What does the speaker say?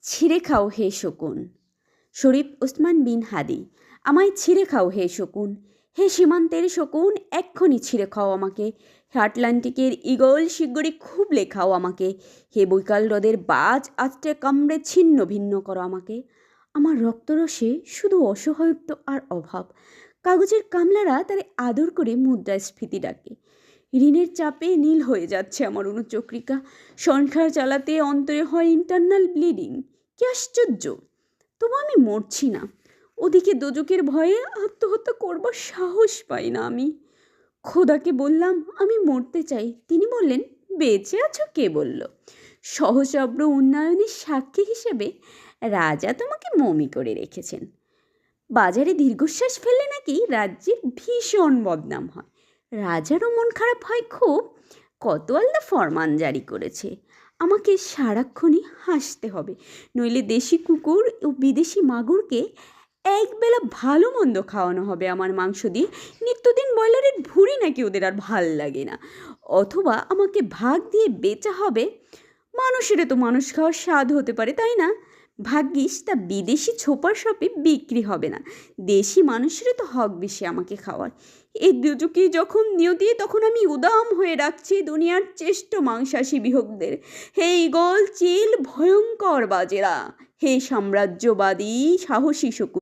ছিঁড়ে খাও হে শকুন। শরীফ ওসমান বিন হাদি। আমায় ছিঁড়ে খাও হে শকুন, হে সীমান্তের শকুন, এক্ষুনি ছিঁড়ে খাও আমাকে। হে আটলান্টিকের ঈগল, শিগগিরই খুবলে খাও আমাকে। হে বৈকাল হ্রদের বাজ, আঁচড়ে কামড়ে ছিন্ন ভিন্ন করো আমাকে। আমার রক্তরসে শুধু অসহায়ত্ব আর অভাব। কাগজের কামলারা তারে আদর করে মুদ্রাস্ফীতি ডাকে। ঋণের চাপে নীল হয়ে যাচ্ছে আমার অনুচক্রিকা। সংসার চালাতে অন্তরে হয় ইন্টারনাল ব্লিডিং। কি আশ্চর্য! তবু আমি মরছি না। ওদিকে দোজকের ভয়ে আত্মহত্যা করবার সাহস পাই না আমি। খোদাকে বললাম আমি মরতে চাই। তিনি বললেন, বেঁচে আছো কে বলল? সহস্রাব্র উন্নয়নের সাক্ষী হিসেবে রাজা তোমাকে মমি করে রেখেছেন। বাজারে দীর্ঘশ্বাস ফেললে নাকি রাজ্যের ভীষণ বদনাম হয়। রাজারও মন খারাপ হয় খুব। কোতোয়ালরা ফরমান জারি করেছে, আমাকে সারাক্ষণই হাসতে হবে, নইলে দেশি কুকুর ও বিদেশি মাগুরকে একবেলা ভালো মন্দ খাওয়ানো হবে আমার মাংস দিয়ে। নিত্যদিন ব্রয়লারের ভুঁড়ি নাকি ওদের আর ভাল লাগে না। অথবা আমাকে ভাগ দিয়ে বেচা হবে। মানুষেরও তো মানুষ খাওয়ার স্বাদ হতে পারে, তাই না? ভাগ্যিস তা বিদেশি ছোপার শপে বিক্রি হবে না। দেশি মানুষেরও তো হক বেশি আমাকে খাওয়ার। এই দুজকে যখন নিয়তি, তখন আমি উদাম হয়ে রাখছি দুনিয়ার চেষ্ট মাংসাশী বিহকদের। হে ঈগল, চিল, ভয়ঙ্কর বাজেরা, হে সাম্রাজ্যবাদী সাহসী শকুন।